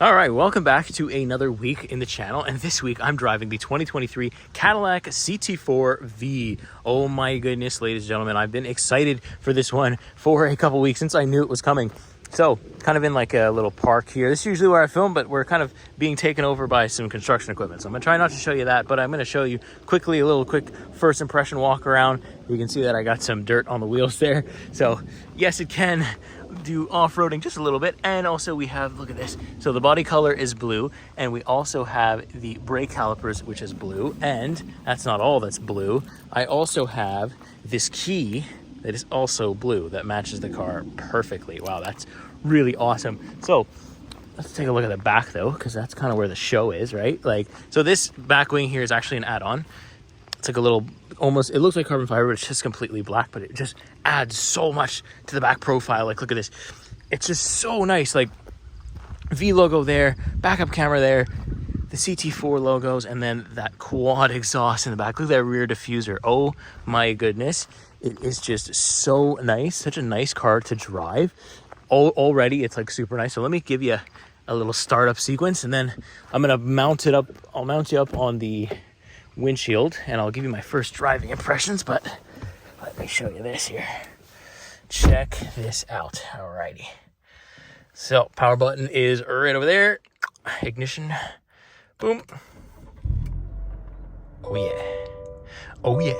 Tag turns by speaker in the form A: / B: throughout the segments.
A: All right, welcome back to another week in the channel, and this week I'm driving the 2023 Cadillac CT4-V. Oh my goodness, ladies and gentlemen, I've been excited for this one for a couple weeks since I knew it was coming. So, kind of in like a little park here. This is usually where I film, but we're kind of being taken over by some construction equipment. So I'm gonna try not to show you that, but I'm gonna show you quickly a little quick first impression walk around. You can see that I got some dirt on the wheels there. So yes, it can do off-roading just a little bit. And also we have, look at this. So the body color is blue, and we also have the brake calipers, which is blue. And that's not all that's blue. I also have this key that is also blue that matches the car perfectly. Wow, that's really awesome. So let's take a look at the back though, because that's kind of where the show is, right? Like, so this back wing here is actually an add-on. It's like a little, almost, it looks like carbon fiber, but it's just completely black, but it just adds so much to the back profile. Like, look at this. It's just so nice. Like, V logo there, backup camera there, the CT4 logos, and then that quad exhaust in the back. Look at that rear diffuser. Oh my goodness. It is just so nice. Such a nice car to drive. Already, it's like super nice. So let me give you a little startup sequence, and then I'm going to mount it up. I'll mount you up on the windshield, and I'll give you my first driving impressions, but let me show you this here. Check this out. Alrighty. So power button is right over there. Ignition. Boom. Oh yeah. Oh yeah.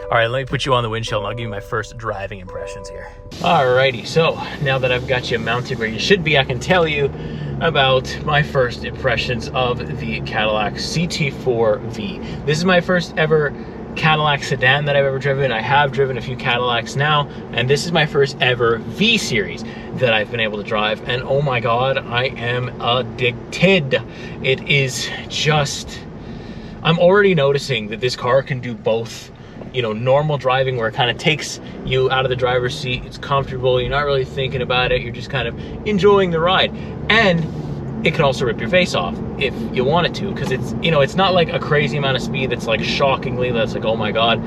A: All right, let me put you on the windshield and I'll give you my first driving impressions here. Alrighty, so now that I've got you mounted where you should be, I can tell you about my first impressions of the Cadillac CT4-V. This is my first ever Cadillac sedan that I've ever driven. I have driven a few Cadillacs now, and this is my first ever V series that I've been able to drive. And oh my God, I am addicted. It is just, I'm already noticing that this car can do both. You know, normal driving where it kind of takes you out of the driver's seat. It's comfortable. You're not really thinking about it. You're just kind of enjoying the ride. And it can also rip your face off if you want it to, because it's, you know, it's not like a crazy amount of speed that's like shockingly, that's like, oh my God,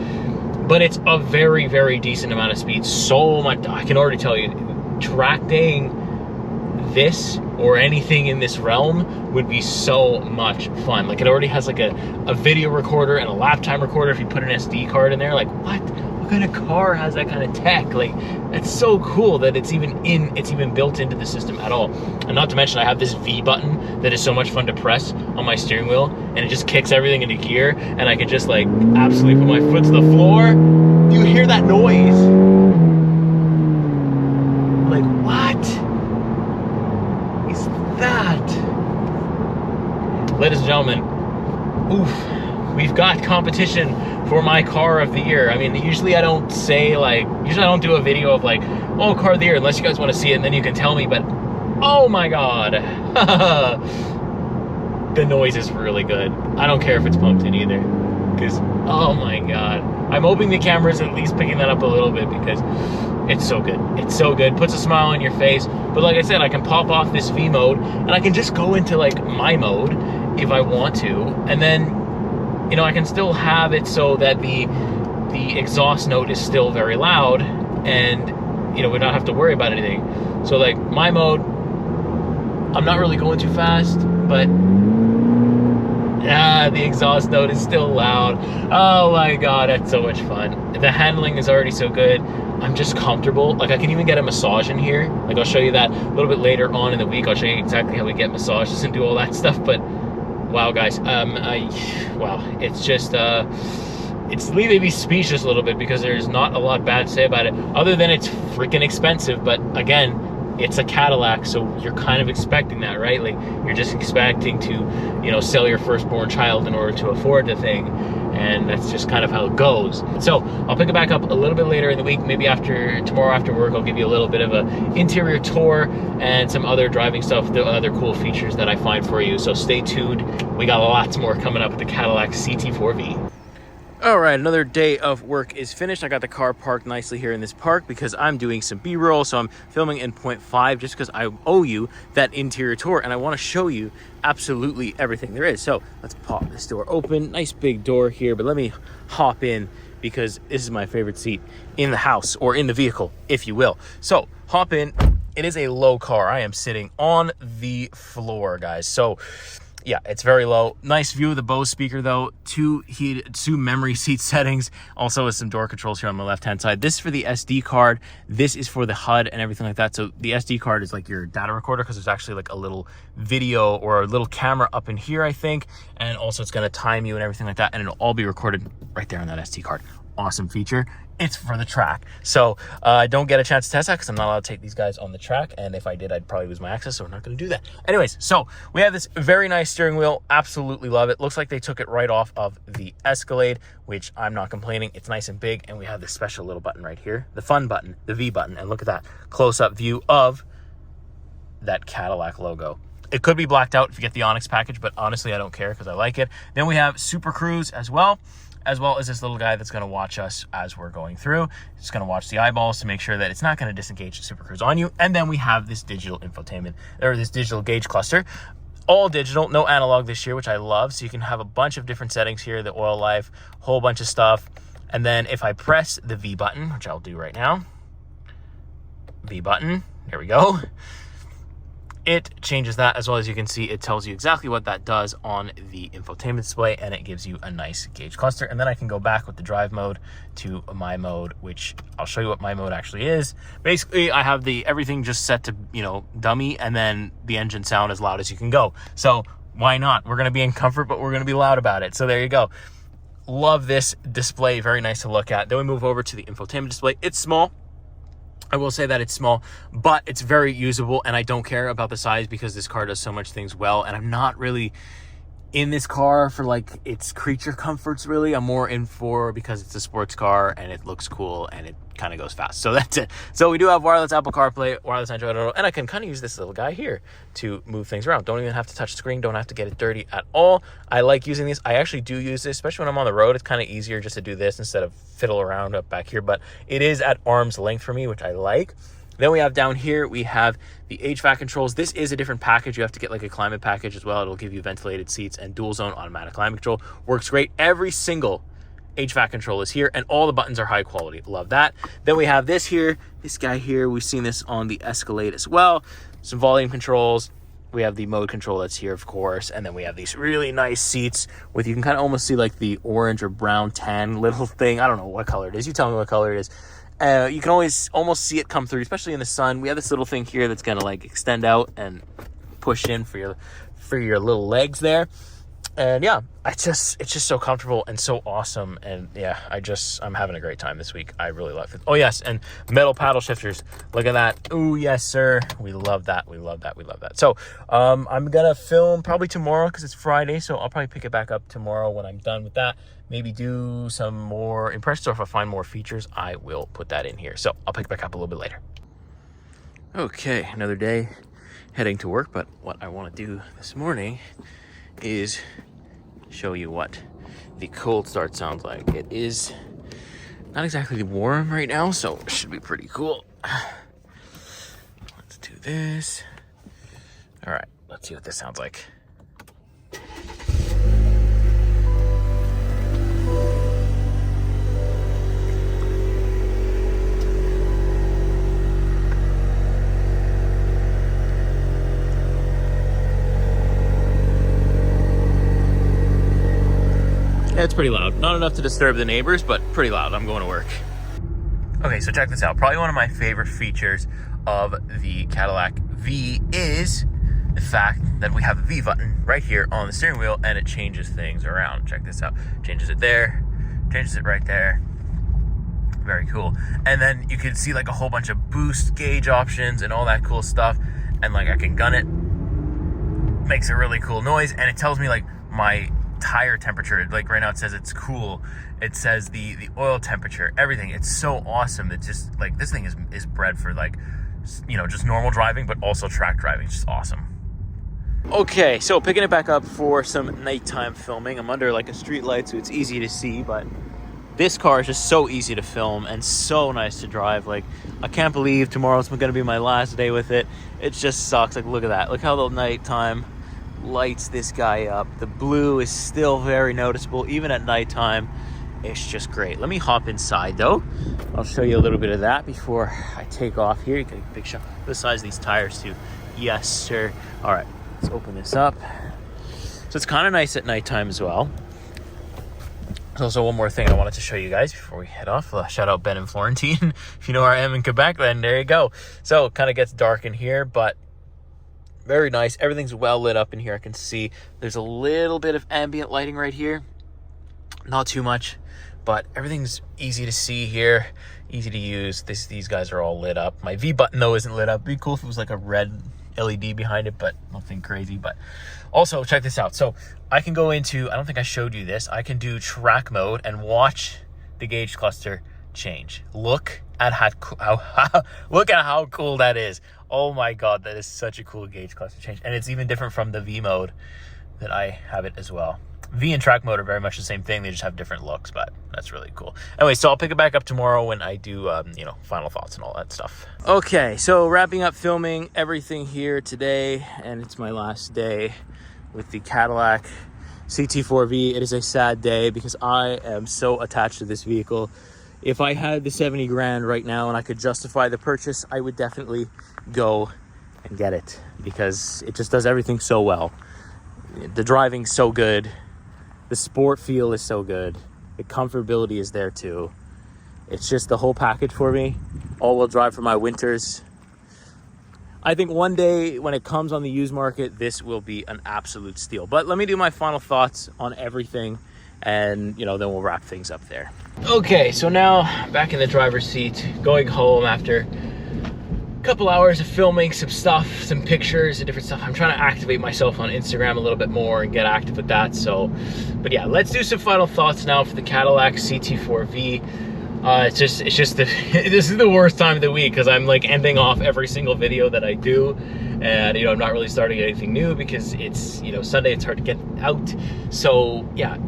A: but it's a very, very decent amount of speed. So much, I can already tell you, track daying this or anything in this realm would be so much fun. Like, it already has like a video recorder and a lap time recorder if you put an SD card in there. Like, what kind of car has that kind of tech? Like, it's so cool that it's even built into the system at all. And not to mention, I have this V button that is so much fun to press on my steering wheel, and it just kicks everything into gear, and I can just like absolutely put my foot to the floor. Do you hear that noise? Like, what is that? Ladies and gentlemen, oof, we've got competition for my car of the year. I mean, usually I don't do a video of like, oh, car of the year, unless you guys want to see it, and then you can tell me, but oh my God, the noise is really good. I don't care if it's pumped in either, because oh my God, I'm hoping the camera's at least picking that up a little bit, because it's so good. It's so good. Puts a smile on your face. But like I said, I can pop off this V mode and I can just go into like my mode if I want to. And then, you know, I can still have it so that the exhaust note is still very loud, and, you know, we don't have to worry about anything. So like my mode, I'm not really going too fast, but the exhaust note is still loud. Oh my God, that's so much fun. The handling is already so good. I'm just comfortable. Like, I can even get a massage in here. Like, I'll show you that a little bit later on in the week. I'll show you exactly how we get massages and do all that stuff. But wow, guys, wow, it's just it's leaving me speechless a little bit, because there's not a lot bad to say about it, other than it's freaking expensive. But again, it's a Cadillac, so you're kind of expecting that, right? Like, you're just expecting to, you know, sell your firstborn child in order to afford the thing, and that's just kind of how it goes. So I'll pick it back up a little bit later in the week, maybe tomorrow after work. I'll give you a little bit of a interior tour and some other driving stuff, the other cool features that I find for you. So stay tuned. We got lots more coming up with the Cadillac CT4-V. All right, another day of work is finished. I got the car parked nicely here in this park because I'm doing some B-roll, so I'm filming in 0.5 just because I owe you that interior tour, and I want to show you absolutely everything there is. So let's pop this door open. Nice big door here, but let me hop in because this is my favorite seat in the house, or in the vehicle, if you will. So hop in. It is a low car. I am sitting on the floor, guys. So yeah, it's very low. Nice view of the Bose speaker though. Two memory seat settings. Also with some door controls here on the left-hand side. This is for the SD card. This is for the HUD and everything like that. So the SD card is like your data recorder because there's actually like a little video or a little camera up in here, I think. And also it's going to time you and everything like that. And it'll all be recorded right there on that SD card. Awesome feature. It's for the track. So I don't get a chance to test that because I'm not allowed to take these guys on the track. And if I did, I'd probably lose my access. So we're not going to do that. Anyways, so we have this very nice steering wheel. Absolutely love it. Looks like they took it right off of the Escalade, which I'm not complaining. It's nice and big. And we have this special little button right here, the fun button, the V button. And look at that close-up view of that Cadillac logo. It could be blacked out if you get the Onyx package, but honestly, I don't care because I like it. Then we have Super Cruise as well as this little guy that's going to watch us as we're going through. It's going to watch the eyeballs to make sure that it's not going to disengage the Super Cruise on you. And then we have this digital infotainment, or this digital gauge cluster. All digital, no analog this year, which I love. So you can have a bunch of different settings here, the oil life, whole bunch of stuff. And then if I press the V button, which I'll do right now, V button, there we go. It changes that as well. As you can see, it tells you exactly what that does on the infotainment display, and it gives you a nice gauge cluster. And then I can go back with the drive mode to my mode, which I'll show you what my mode actually is. Basically, I have everything just set to, dummy, and then the engine sound as loud as you can go. So why not? We're going to be in comfort, but we're going to be loud about it. So there you go. Love this display. Very nice to look at. Then we move over to the infotainment display. It's small. I will say that it's small, but it's very usable, and I don't care about the size because this car does so much things well, and I'm not really in this car for like its creature comforts really. I'm more in for because it's a sports car and it looks cool and it kind of goes fast. So that's it. So we do have wireless Apple CarPlay, wireless Android Auto, and I can kind of use this little guy here to move things around. Don't even have to touch the screen. Don't have to get it dirty at all. I like using these. I actually do use this, especially when I'm on the road. It's kind of easier just to do this instead of fiddle around up back here, but it is at arm's length for me, which I like. Then we have down here, we have the HVAC controls. This is a different package. You have to get like a climate package as well. It'll give you ventilated seats and dual zone automatic climate control. Works great. Every single HVAC control is here and all the buttons are high quality. Love that. Then we have this here, this guy here. We've seen this on the Escalade as well. Some volume controls. We have the mode control that's here, of course. And then we have these really nice seats with, you can kind of almost see like the orange or brown tan little thing. I don't know what color it is. You tell me what color it is. You can always almost see it come through, especially in the sun. We have this little thing here that's gonna like extend out and push in for your little legs there. And yeah, it's just so comfortable and so awesome. And yeah, I'm having a great time this week. I really love it. Oh yes, and metal paddle shifters. Look at that. Oh yes, sir. We love that. We love that. We love that. So I'm gonna film probably tomorrow because it's Friday. So I'll probably pick it back up tomorrow when I'm done with that. Maybe do some more impressions, or if I find more features, I will put that in here. So I'll pick it back up a little bit later. Okay, another day heading to work, but what I want to do this morning is show you what the cold start sounds like. It is not exactly warm right now, so it should be pretty cool. Let's do this. All right, let's see what this sounds like. It's pretty loud. Not enough to disturb the neighbors, but pretty loud. I'm going to work. Okay, so check this out. Probably one of my favorite features of the Cadillac V is the fact that we have a V button right here on the steering wheel, and it changes things around. Check this out. Changes it there, changes it right there. Very cool. And then you can see like a whole bunch of boost gauge options and all that cool stuff. And like I can gun it. Makes a really cool noise, and it tells me like my tire temperature. Like right now it says it's cool. It says the oil temperature, everything. It's so awesome. It's just like, this thing is bred for like, just normal driving, but also track driving. It's just awesome. Okay, so picking it back up for some nighttime filming. I'm under like a street light, so it's easy to see, but this car is just so easy to film and so nice to drive. Like, I can't believe tomorrow's going to be my last day with it. It just sucks. Like, look at that. Look how the nighttime lights this guy up. The blue is still very noticeable even at nighttime. It's just great. Let me hop inside though. I'll show you a little bit of that before I take off here. You get a big shot. The size of these tires too. Yes, sir. All right, let's open this up. So it's kind of nice at nighttime as well. There's also one more thing I wanted to show you guys before we head off. Shout out Ben and Florentine. If you know where I am in Quebec, then there you go. So it kind of gets dark in here, but very nice. Everything's well lit up in here. I can see there's a little bit of ambient lighting right here. Not too much, but everything's easy to see here, easy to use. These guys are all lit up. My V button though isn't lit up. It'd be cool if it was like a red LED behind it, but nothing crazy. But also check this out. So I can go into, I don't think I showed you this, I can do track mode and watch the gauge cluster change. Look at how cool that is. Oh my god, that is such a cool gauge cluster change. And it's even different from the V mode that I have it as well. V and track mode are very much the same thing. They just have different looks, but that's really cool. Anyway, so I'll pick it back up tomorrow when I do, final thoughts and all that stuff. Okay, so wrapping up filming everything here today, and it's my last day with the Cadillac CT4-V. It is a sad day because I am so attached to this vehicle. If I had the 70 grand right now and I could justify the purchase, I would definitely go and get it because it just does everything so well. The driving's so good. The sport feel is so good. The comfortability is there too. It's just the whole package for me. All-wheel drive for my winters. I think one day when it comes on the used market, this will be an absolute steal. But let me do my final thoughts on everything and, then we'll wrap things up there. Okay, so now back in the driver's seat, going home after a couple hours of filming some stuff, some pictures and different stuff. I'm trying to activate myself on Instagram a little bit more and get active with that. But yeah, let's do some final thoughts now for the Cadillac CT4-V. This is the worst time of the week because I'm like ending off every single video that I do, and I'm not really starting anything new because it's Sunday. It's hard to get out, so yeah,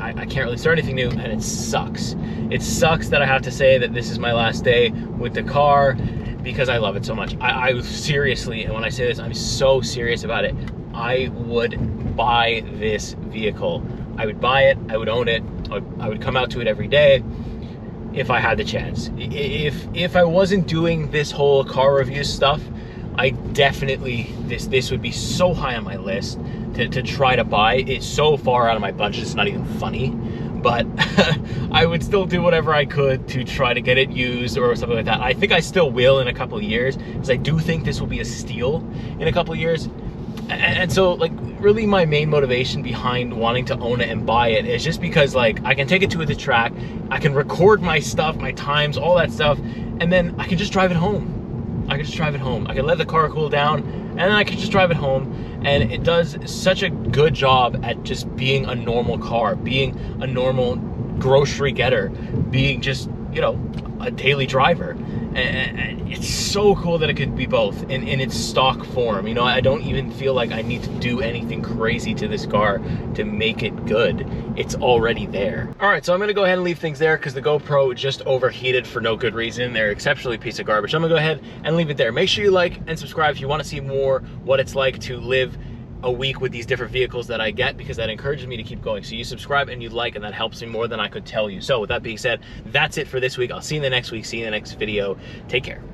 A: I can't really start anything new, and it sucks. It sucks that I have to say that this is my last day with the car because I love it so much. I seriously, and when I say this, I'm so serious about it. I would buy this vehicle. I would buy it. I would own it. I would come out to it every day if I had the chance. If I wasn't doing this whole car review stuff, I definitely, this would be so high on my list to try to buy. It's so far out of my budget, it's not even funny, but I would still do whatever I could to try to get it used or something like that. I think I still will in a couple of years because I do think this will be a steal in a couple of years. And so like really my main motivation behind wanting to own it and buy it is just because like I can take it to the track, I can record my stuff, my times, all that stuff, and then I can just drive it home. I can let the car cool down and then I can just drive it home, and it does such a good job at just being a normal car, being a normal grocery getter, being just a daily driver. And it's so cool that it could be both in its stock form. I don't even feel like I need to do anything crazy to this car to make it good. It's already there. All right, so I'm gonna go ahead and leave things there because the GoPro just overheated for no good reason. They're exceptionally piece of garbage. I'm gonna go ahead and leave it there. Make sure you like and subscribe if you want to see more what it's like to live a week with these different vehicles that I get, because that encourages me to keep going. So you subscribe and you like, and that helps me more than I could tell you. So with that being said, that's it for this week. I'll see you in the next week. See you in the next video. Take care.